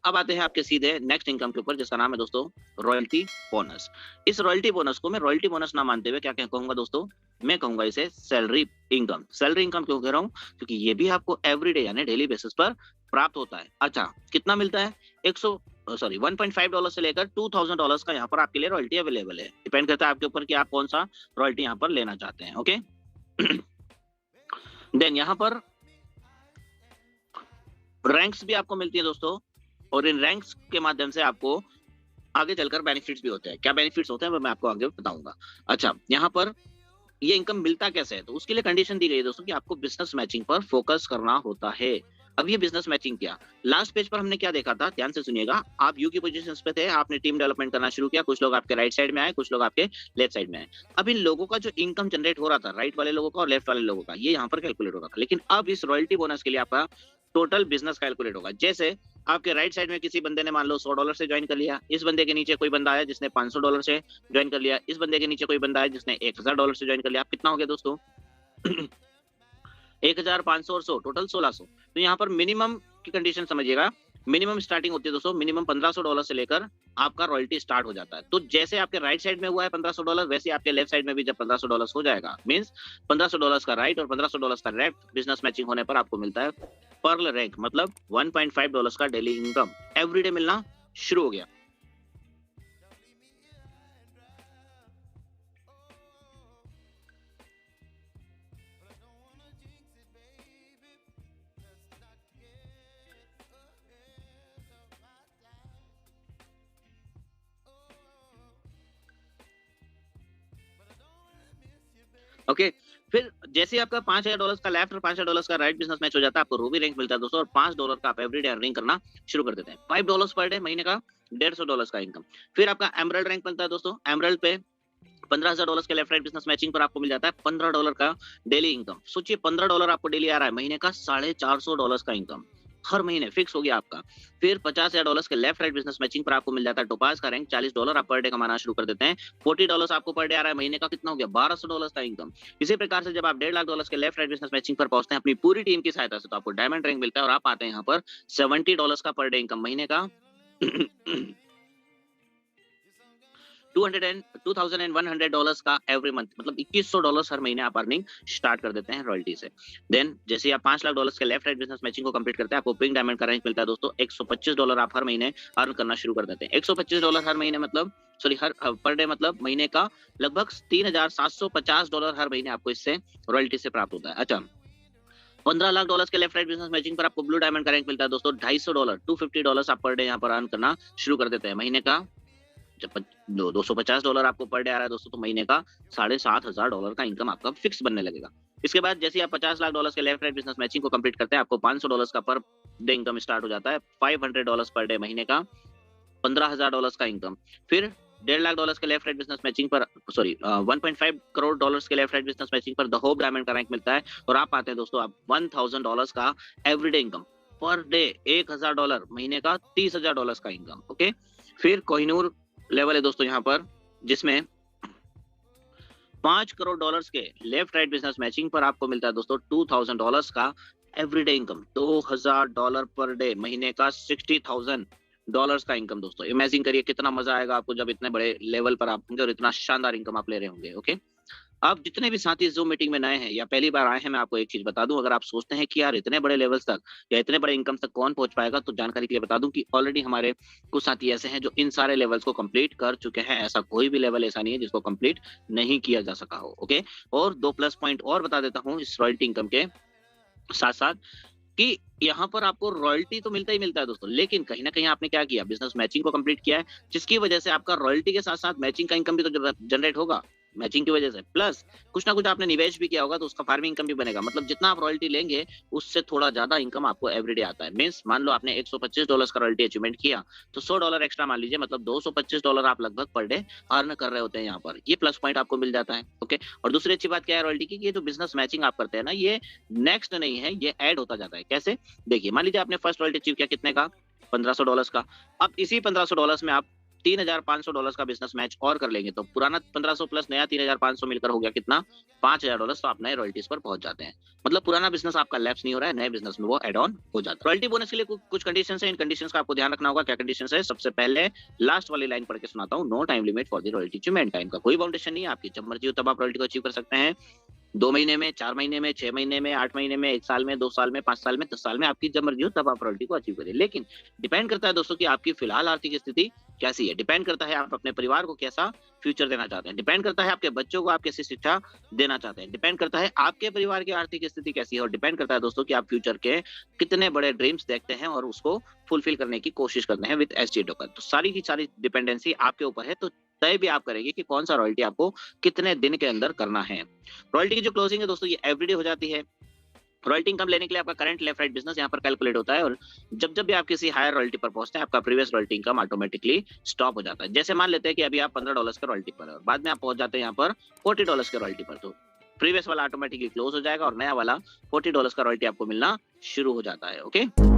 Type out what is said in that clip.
अब आते हैं आपके सीधे नेक्स्ट इनकम के ऊपर, जिसका नाम है दोस्तों रॉयल्टी बोनस। इस रॉयल्टी बोनस को मैं रॉयल्टी बोनस ना मानते हुए क्या क्या कहूंगा दोस्तों, मैं कहूंगा इसे सैलरी इनकम। सैलरी इनकम क्यों कह रहा हूँ, क्योंकि ये भी आपको एवरीडे यानी डेली बेसिस पर प्राप्त होता है। अच्छा, कितना मिलता है, 1.5 डॉलर से लेकर $2000 का यहाँ पर आपके लिए रॉयल्टी अवेलेबल है। डिपेंड करता है आपके ऊपर कि आप कौन सा रॉयल्टी यहाँ पर लेना चाहते हैं। ओके देन यहाँ पर रैंक्स भी आपको मिलती है दोस्तों, और इन रैंक्स के माध्यम से आपको आगे चलकर बेनिफिट्स भी होते हैं। क्या बेनिफिट्स होते हैं वो मैं आपको आगे बताऊंगा। अच्छा, यहाँ पर ये इनकम मिलता कैसे है, तो उसके लिए कंडीशन दी गई है दोस्तों कि आपको बिजनेस मैचिंग पर फोकस करना होता है। अब ये बिजनेस मैचिंग क्या, लास्ट पेज पर हमने क्या देखा था, ध्यान से सुनिएगा। आप यू की पोजीशंस पे थे, आपने टीम डेवलपमेंट करना शुरू किया, कुछ लोग आपके राइट साइड में आए, कुछ लोग आपके लेफ्ट साइड में आए। अब इन लोगों का जो इनकम जनरेट हो रहा था, राइट वाले लोगों का और लेफ्ट वाले लोगों का, ये यहाँ पर कैलकुलेट हो रहा था। लेकिन अब इस रॉयल्टी बोनस के लिए आपका टोटल बिजनेस कैलकुलेट होगा। जैसे आपके राइट साइड में किसी बंदे ने मान लो $100 से ज्वाइन कर लिया, इस बंदे के नीचे कोई बंदा आया जिसने $500 से ज्वाइन कर लिया, इस बंदे के नीचे कोई बंदा आया जिसने $1000 से ज्वाइन कर लिया। कितना हो गया दोस्तों 1500 और 100 टोटल 1600। तो यहाँ पर मिनिमम की कंडीशन समझिएगा, मिनिमम स्टार्टिंग होती है दोस्तों, मिनिमम $1500 से लेकर आपका रॉयल्टी स्टार्ट हो जाता है। तो जैसे आपके राइट साइड में हुआ है $1500, वैसे आपके लेफ्ट साइड में भी जब $1500 हो जाएगा, मींस $1500 का राइट और $1500 का लेफ्ट बिजनेस मैचिंग होने पर आपको मिलता है पर्ल रैंक, मतलब $1.5 का डेली इनकम एवरीडे मिलना शुरू हो गया। ओके फिर जैसे आपका $5000 का लेफ्ट और $5000 का राइट बिजनेस मैच हो जाता है, आपको रूबी रैंक मिलता है दोस्तों, और $5 का आप एवरीडे अर्निंग करना शुरू कर देते हैं। $5 पर डे, महीने का $150 का इनकम। फिर आपका एमरल्ड रैंक मिलता है दोस्तों, एमरल्ड पे $15000 के लेफ्ट राइट बिजनेस मैचिंग पर आपको मिल जाता है $15 का डेली इनकम। सोचिए $15 आपको डेली आ रहा है, महीने का $450 का इनकम हर महीने फिक्स हो गया आपका। फिर $50000 के लेफ्ट राइट बिजनेस मैचिंग पर आपको मिल जाता है टोपाज का रैंक, $40 आप पर डे कमाना शुरू कर देते हैं। $40 आपको पर डे आ रहा है, महीने का कितना हो गया $1200 का इनकम। इसी प्रकार से जब आप $1.5 लाख के लेफ्ट राइट बिजनेस मैचिंग पर पहुंचते हैं अपनी पूरी टीम की सहायता से, तो आपको डायमंड रैंक मिलता है और आप आते हैं यहाँ पर $70 का पर डे इनकम, महीने का 2100 का एवरी मंथ, मतलब $2100 हर महीने आप अर्निंग स्टार्ट कर देते हैं रॉयल्टी से। देन जैसे ही आप $5 लाख के लेफ्ट राइट बिजनेस मैचिंग को कंप्लीट करते हैं, आपको पिंक डायमंड का रैंक मिलता है दोस्तों। $125 आप हर महीने अर्न करना शुरू कर देते हैं। $125 हर महीने मतलब हर पर डे, मतलब महीने का लगभग $3750 हर महीने आपको इससे रॉयल्टी से प्राप्त होता है। अच्छा, $15 लाख के लेफ्ट राइट बिजनेस मैचिंग पर आपको ब्लू डायमंड का रैंक मिलता है दोस्तों। $250 आप पर डे यहाँ पर अर्न करना शुरू कर देते हैं। महीने का जब $250 आपको पर डे आ रहा है दोस्तों, तो महीने का $7500 का इनकम आपका फिक्स बनने लगेगा। इसके बाद जैसे आप $50 लाख के लेफ्ट राइट बिजनेस मैचिंग को कंप्लीट करते हैं, आपको $500 का पर डे इनकम स्टार्ट हो जाता है। $500 पर डे, महीने का $15000 का इनकम। फिर $1.5 लाख के लेफ्ट राइट बिजनेस मैचिंग पर, सॉरी, $1.5 करोड़ के लेफ्ट राइट बिजनेस मैचिंग पर द होप डायमंड का रैंक मिलता है, और आप आते हैं दोस्तों आप $1000 का एवरीडे इनकम पर डे, $1000, महीने का $30000 का इनकम। ओके, फिर कोहिनूर लेवल है दोस्तों यहाँ पर, जिसमें $5 करोड़ के लेफ्ट राइट बिजनेस मैचिंग पर आपको मिलता है दोस्तों $2000 का एवरीडे इनकम, $2000 पर डे, महीने का $60000 का इनकम। दोस्तों इमेजिन करिए कितना मजा आएगा आपको जब इतने बड़े लेवल पर आप होंगे और इतना शानदार इनकम आप ले रहे होंगे। ओके, अब जितने भी साथी जूम मीटिंग में नए हैं या पहली बार आए हैं, मैं आपको एक चीज बता दूं, अगर आप सोचते हैं कि यार इतने बड़े लेवल्स तक या इतने बड़े इनकम तक कौन पहुंच पाएगा, तो जानकारी के लिए बता दूं कि ऑलरेडी हमारे कुछ साथी ऐसे हैं जो इन सारे लेवल्स को कंप्लीट कर चुके हैं। ऐसा कोई भी लेवल ऐसा नहीं है जिसको कंप्लीट नहीं किया जा सका हो। ओके, और 2 प्लस पॉइंट और बता देता हूँ इस रॉयल्टी इनकम के साथ साथ, कि यहाँ पर आपको रॉयल्टी तो मिलता ही मिलता है दोस्तों, लेकिन कहीं ना कहीं आपने क्या किया, बिजनेस मैचिंग को कंप्लीट किया है, जिसकी वजह से आपका रॉयल्टी के साथ साथ मैचिंग का इनकम भी तो जनरेट होगा मैचिंग की वजह से, प्लस कुछ ना कुछ आपने निवेश भी किया होगा, तो उसका फार्मिंग इनकम भी बनेगा। मतलब जितना आप रॉयल्टी लेंगे उससे थोड़ा ज्यादा इनकम आपको एवरीडे आता है। मींस मान लो आपने $125 का रॉयल्टी अचीवमेंट किया, तो $100 एक्स्ट्रा मान लीजिए, मतलब $225 आप लगभग पर डे अर्न कर रहे होते हैं यहाँ पर। ये प्लस पॉइंट आपको मिल जाता है। ओके, और दूसरी अच्छी बात क्या है रॉयल्टी की, ये जो बिजनेस मैचिंग आप करते हैं ना, ये नेक्स्ट नहीं है, ये ऐड होता जाता है। कैसे, देखिए मान लीजिए आपने फर्स्ट रॉयल्टी अचीव किया कितने का, $1500 का। अब इसी $1500 में आप $3,500 का बिजनेस मैच और कर लेंगे तो पुराना 1500 प्लस नया 3,500 मिलकर हो गया कितना, $5,000। तो आप नए रॉयल्टीज पर पहुंच जाते हैं। मतलब पुराना बिजनेस आपका लैप्स नहीं हो रहा है, नए बिजनेस में वो एड ऑन हो जाता है। रॉयल्टी बोनस के लिए कुछ कंडीशन है, इन कंडीशन का आपको ध्यान रखना होगा। क्या कंडीशन है? सबसे पहले लास्ट वाली लाइन पढ़ के सुनाता हूँ। No time limit for the royalty achievement. Time का कोई बाउंडेशन नहीं है, आपकी जब मर्जी हो तब आप रॉयल्टी को अचीव कर सकते हैं। 2 महीने में, 4 महीने में, 6 महीने में, 8 महीने में, 1 साल में, 2 साल में, 5 साल में, 10 साल में, आपकी जब मर्जी हो तब आप रॉयल्टी को अचीव करिए। लेकिन डिपेंड करता है दोस्तों कि आपकी फिलहाल आर्थिक स्थिति कैसी है। डिपेंड करता है आप अपने परिवार को कैसा फ्यूचर देना चाहते हैं। डिपेंड करता है आपके बच्चों को आप कैसी शिक्षा देना चाहते हैं। डिपेंड करता है आपके परिवार की आर्थिक स्थिति कैसी है, और डिपेंड करता है दोस्तों कि आप फ्यूचर के कितने बड़े ड्रीम्स देखते हैं और उसको फुलफिल करने की कोशिश करते हैं विद एसजी टोकन। तो सारी की सारी डिपेंडेंसी आपके ऊपर है। तो तय भी आप करेंगे कि कौन सा रॉयल्टी आपको कितने दिन के अंदर करना है। रॉयल्टी की जो क्लोजिंग है दोस्तों ये एवरीडे हो जाती है। रॉयल्टी इनकम लेने के लिए आपका करंट लेफ्ट राइट बिजनेस यहाँ पर कैलकुलेट होता है, और जब जब भी आप किसी हायर रॉयल्टी पर पहुंचते हैं आपका previous royalty income automatically stop हो जाता है। जैसे मान लेते हैं कि अभी आप $15 के रॉयल्टी पर है और बाद में आप पहुंच जाते हैं यहाँ पर $40 के रॉयल्टी पर, तो प्रीवियस वाला ऑटोमेटिकली क्लोज हो जाएगा और नया वाला $40 का रॉयल्टी आपको मिलना शुरू हो जाता है। ओके।